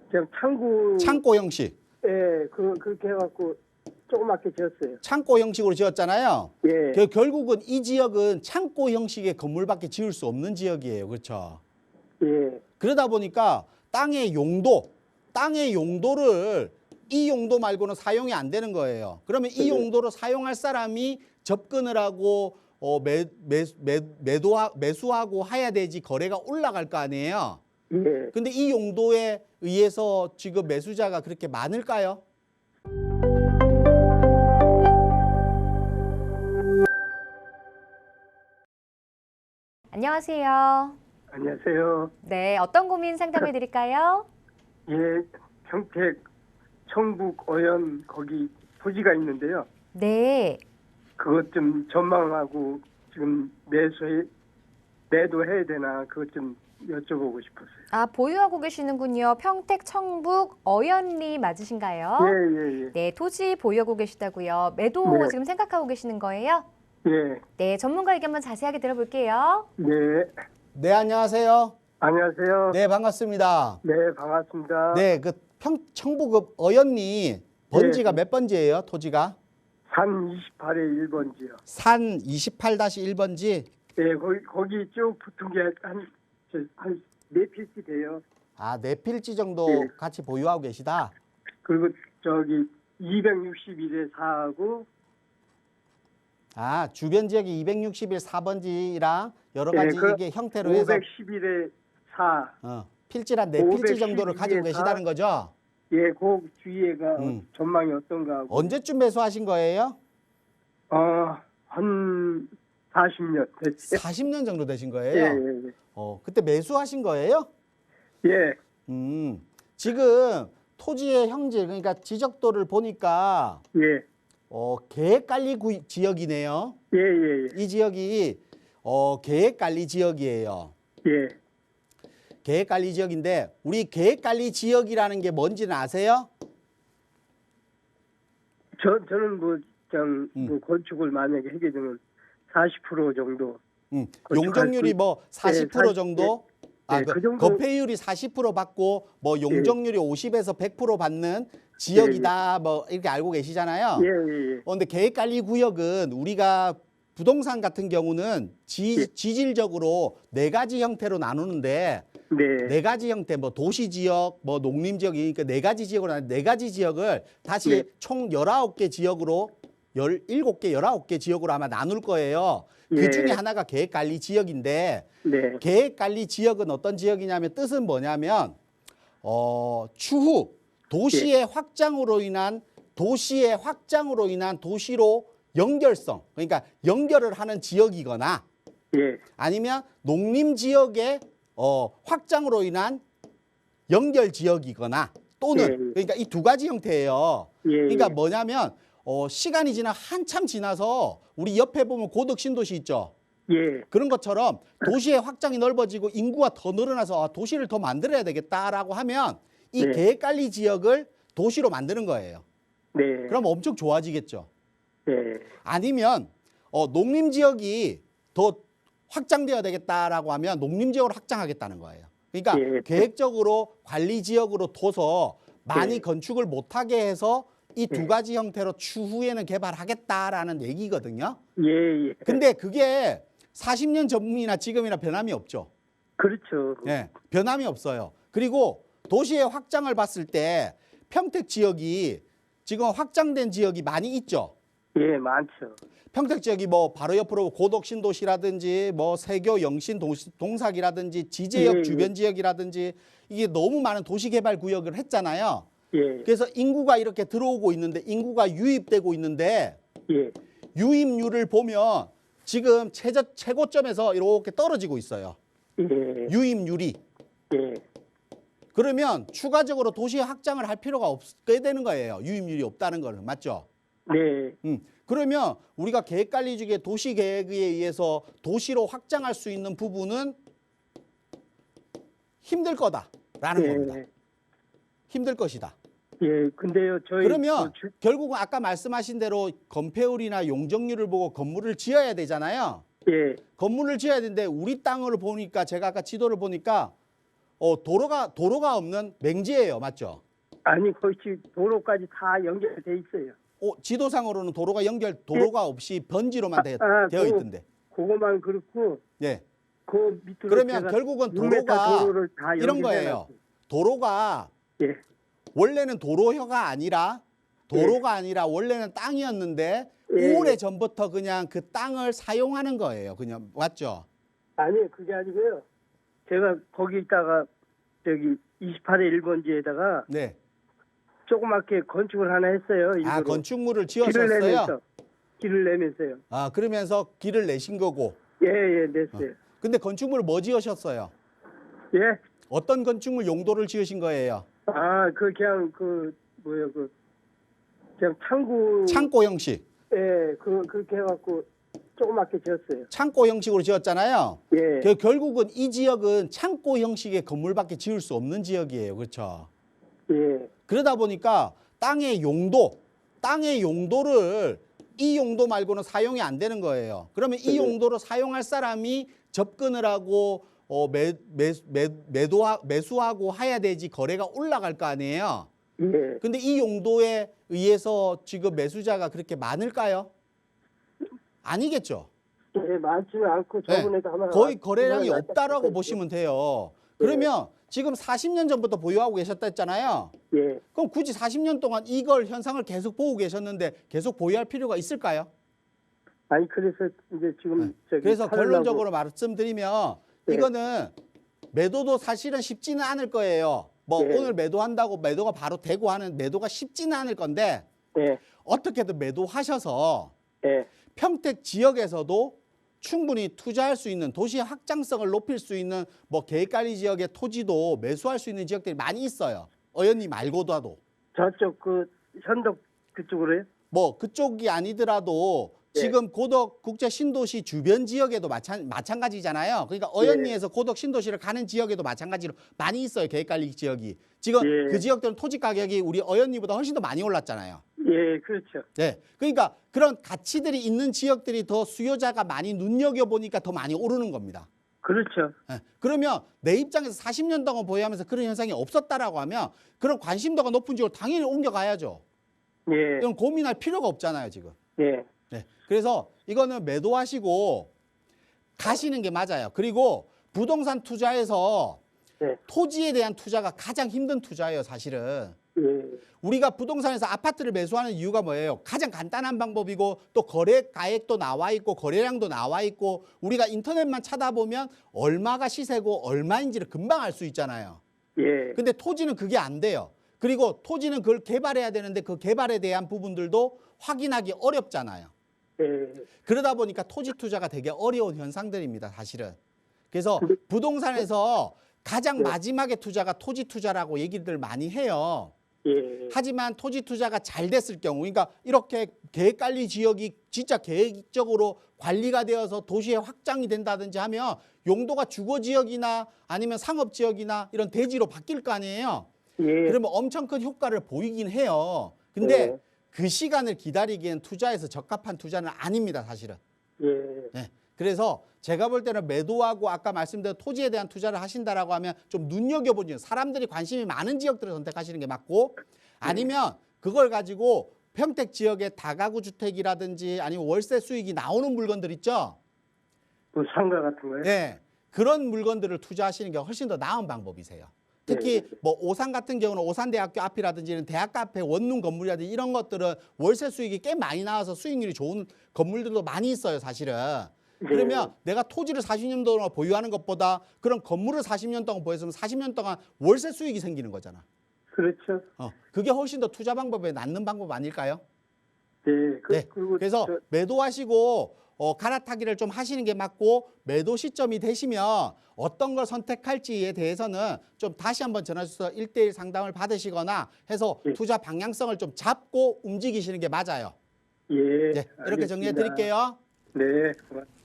그냥 창고. 창고 형식. 예, 그렇게 해갖고 조그맣게 지었어요. 창고 형식으로 지었잖아요. 예. 결국은 이 지역은 창고 형식의 건물밖에 지을 수 없는 지역이에요. 그렇죠? 예. 그러다 보니까 땅의 용도를 이 용도 말고는 사용이 안 되는 거예요. 그러면 이 용도로 사용할 사람이 접근을 하고 매수하고 해야 되지 거래가 올라갈 거 아니에요. 예. 근데 이 용도에 의해서 지금 매수자가 그렇게 많을까요? 안녕하세요. 안녕하세요. 네, 어떤 고민 상담해 드릴까요? 예, 평택 청북 어연 거기 토지가 있는데요. 네. 그것 좀 전망하고 지금 매도해야 되나 그것 좀 여쭤보고 싶었어요. 아, 보유하고 계시는군요. 평택 청북 어연리 맞으신가요? 예. 네, 토지 보유하고 계시다고요. 매도 네. 지금 생각하고 계시는 거예요? 예. 네, 전문가 의견 한번 자세하게 들어볼게요. 네. 네, 안녕하세요. 안녕하세요. 네, 반갑습니다. 네, 반갑습니다. 네, 청북 어연리 번지가 몇 번지예요, 토지가? 산 28에 1번지요. 산 28-1번지? 예, 거기 쭉 붙은 게 한 4필지 돼요. 아, 4필지 정도 네. 같이 보유하고 계시다? 그리고 저기 261에 4하고 아, 주변 지역이 261 4번지랑 여러 가지 그 이게 형태로 해서 511에 4. 필지란 4필지 정도를 512 가지고 계시다는 거죠? 예, 그 주위에가 전망이 어떤가 하고. 언제쯤 매수하신 거예요? 한 40년 됐지. 40년 정도 되신 거예요? 예. 그때 매수하신 거예요? 예. 지금 토지의 형질, 그러니까 지적도를 보니까 예. 계획관리 지역이네요. 예. 이 지역이 계획관리 지역이에요. 예. 계획관리 지역인데 우리 계획관리 지역이라는 게 뭔지는 아세요? 저는 뭐 건축을 만약에 하게 되면 40% 정도. 용적률이 뭐 40% 정도? 예, 그 그 정도. 건폐율이 40% 받고 뭐 용적률이 50에서 100% 받는 지역이다. 뭐 이렇게 알고 계시잖아요. 예. 근데 계획관리 구역은 우리가 부동산 같은 경우는 지질적으로 4가지 형태로 나누는데 네. 4가지 형태, 뭐 도시지역, 뭐 농림지역이니까 4가지 지역으로 나누는 4가지 지역을 다시 네. 총 19개 지역으로 17개, 19개 지역으로 아마 나눌 거예요. 예. 그 중에 하나가 계획관리 지역인데 네. 계획관리 지역은 어떤 지역이냐면 뜻은 뭐냐면 추후 도시의 확장으로 인한 도시로 연결성, 그러니까 연결을 하는 지역이거나 예. 아니면 농림 지역의 확장으로 인한 연결 지역이거나 또는 그러니까 이 2가지 형태예요. 예. 그러니까 뭐냐면 시간이 한참 지나서 우리 옆에 보면 고덕 신도시 있죠. 예. 그런 것처럼 도시의 확장이 넓어지고 인구가 더 늘어나서 도시를 더 만들어야 되겠다라고 하면 이 네. 계획관리 지역을 도시로 만드는 거예요. 네. 그럼 엄청 좋아지겠죠. 네. 아니면 농림 지역이 더 확장되어야 되겠다라고 하면 농림 지역으로 확장하겠다는 거예요. 그러니까 예. 계획적으로 관리 지역으로 둬서 많이 네. 건축을 못하게 해서 이 네. 2가지 형태로 추후에는 개발하겠다라는 얘기거든요. 예. 근데 그게 40년 전이나 지금이나 변함이 없죠. 그렇죠. 예, 변함이 없어요. 그리고 도시의 확장을 봤을 때 평택 지역이 지금 확장된 지역이 많이 있죠. 예, 많죠. 평택 지역이 뭐 바로 옆으로 고덕 신도시라든지 뭐 세교 영신 동삭이라든지 지제역 예. 주변 지역이라든지 이게 너무 많은 도시 개발 구역을 했잖아요. 예. 그래서 인구가 이렇게 들어오고 있는데 인구가 유입되고 있는데 예. 유입률을 보면 지금 최고점에서 이렇게 떨어지고 있어요. 예. 유입률이. 예. 그러면 추가적으로 도시 확장을 할 필요가 없게 되는 거예요. 유입률이 없다는 거는. 맞죠? 네. 그러면 우리가 계획관리 중에 도시계획에 의해서 도시로 확장할 수 있는 부분은 힘들 거다라는 예. 겁니다. 힘들 것이다. 예. 근데요, 그러면 결국은 아까 말씀하신 대로 건폐율이나 용적률을 보고 건물을 지어야 되잖아요. 예. 건물을 지어야 되는데 우리 땅을 보니까 제가 아까 지도를 보니까 도로가 없는 맹지예요, 맞죠? 아니 거기 도로까지 다 연결돼 있어요. 지도상으로는 도로가 없이 번지로만 되어 있던데. 그거만 그렇고 예. 그 밑으로 그러면 제가 결국은 6m 도로를 다 이런 연결해 거예요. 놨어요. 도로가 예. 원래는 도로가 아니라 원래는 땅이었는데 예. 오래전부터 그냥 그 땅을 사용하는 거예요. 그냥 맞죠? 아니 그게 아니고요. 제가 거기 있다가 저기 28회 1번지에다가 네. 조그맣게 건축을 하나 했어요. 일부러. 건축물을 길을 지었었어요? 내면서. 길을 내면서요. 그러면서 길을 내신 거고. 예, 냈어요. 근데 건축물을 뭐 지으셨어요? 예. 어떤 건축물 용도를 지으신 거예요? 그냥 그냥 창고 형식. 예, 그렇게 해갖고 조그맣게 지었어요. 창고 형식으로 지었잖아요. 예. 결국은 이 지역은 창고 형식의 건물밖에 지을 수 없는 지역이에요. 그렇죠? 예. 그러다 보니까 땅의 용도를 이 용도 말고는 사용이 안 되는 거예요. 그러면 이 용도로 사용할 사람이 접근을 하고 매수하고 해야 되지 거래가 올라갈 거 아니에요. 예. 근데 이 용도에 의해서 지금 매수자가 그렇게 많을까요? 아니겠죠. 예, 많지는 않고 저번에도 하나 거의 거래량이 없다라고 보시면 돼요. 그러면 지금 40년 전부터 보유하고 계셨다 했잖아요. 예. 그럼 굳이 40년 동안 이걸 현상을 계속 보고 계셨는데 계속 보유할 필요가 있을까요? 아니 그래서 이제 지금 그래서 팔려고. 결론적으로 말씀드리면 이거는 매도도 사실은 쉽지는 않을 거예요. 오늘 매도한다고 매도가 바로 되고 하는 매도가 쉽지는 않을 건데 어떻게든 매도하셔서 평택 지역에서도 충분히 투자할 수 있는 도시의 확장성을 높일 수 있는 계획관리 지역의 토지도 매수할 수 있는 지역들이 많이 있어요. 어연리 말고도. 저쪽 현덕 그쪽으로요? 그쪽이 아니더라도 지금 고덕 국제 신도시 주변 지역에도 마찬가지잖아요. 그러니까 어연리에서 고덕 신도시를 가는 지역에도 마찬가지로 많이 있어요. 계획관리 지역이. 지금 그 지역들은 토지 가격이 우리 어연리보다 훨씬 더 많이 올랐잖아요. 예, 그렇죠. 네, 그러니까 그런 가치들이 있는 지역들이 더 수요자가 많이 눈여겨보니까 더 많이 오르는 겁니다. 그렇죠. 네, 그러면 내 입장에서 40년 동안 보유하면서 그런 현상이 없었다라고 하면 그런 관심도가 높은 지역으로 당연히 옮겨가야죠. 예. 이건 고민할 필요가 없잖아요, 지금. 예. 네, 그래서 이거는 매도하시고 가시는 게 맞아요. 그리고 부동산 투자에서 토지에 대한 투자가 가장 힘든 투자예요, 사실은. 우리가 부동산에서 아파트를 매수하는 이유가 뭐예요? 가장 간단한 방법이고 또 거래 가액도 나와 있고 거래량도 나와 있고 우리가 인터넷만 찾아보면 얼마가 시세고 얼마인지를 금방 알 수 있잖아요. 근데 토지는 그게 안 돼요. 그리고 토지는 그걸 개발해야 되는데 그 개발에 대한 부분들도 확인하기 어렵잖아요. 그러다 보니까 토지 투자가 되게 어려운 현상들입니다, 사실은. 그래서 부동산에서 가장 마지막에 투자가 토지 투자라고 얘기들 많이 해요. 하지만 토지 투자가 잘 됐을 경우, 그러니까 이렇게 계획관리 지역이 진짜 계획적으로 관리가 되어서 도시에 확장이 된다든지 하면 용도가 주거지역이나 아니면 상업지역이나 이런 대지로 바뀔 거 아니에요. 그러면 엄청 큰 효과를 보이긴 해요. 근데 그 시간을 기다리기엔 투자에서 적합한 투자는 아닙니다, 사실은. 네. 그래서 제가 볼 때는 매도하고 아까 말씀드린 토지에 대한 투자를 하신다라고 하면 좀 눈여겨보는 사람들이 관심이 많은 지역들을 선택하시는 게 맞고 아니면 그걸 가지고 평택 지역의 다가구 주택이라든지 아니면 월세 수익이 나오는 물건들 있죠? 상가 같은 거요? 네. 그런 물건들을 투자하시는 게 훨씬 더 나은 방법이세요. 특히 오산 같은 경우는 오산대학교 앞이라든지 이런 대학가 앞에 원룸 건물이라든지 이런 것들은 월세 수익이 꽤 많이 나와서 수익률이 좋은 건물들도 많이 있어요, 사실은. 그러면 내가 토지를 40년 동안 보유하는 것보다 그런 건물을 40년 동안 보유했으면 40년 동안 월세 수익이 생기는 거잖아. 그렇죠. 그게 훨씬 더 투자 방법에 낫는 방법 아닐까요? 네. 그래서 매도하시고 갈아타기를 좀 하시는 게 맞고 매도 시점이 되시면 어떤 걸 선택할지에 대해서는 좀 다시 한번 전화 주셔서 1:1 상담을 받으시거나 해서 투자 방향성을 좀 잡고 움직이시는 게 맞아요. 예. 네, 이렇게 정리해 드릴게요. 네. 고맙습니다.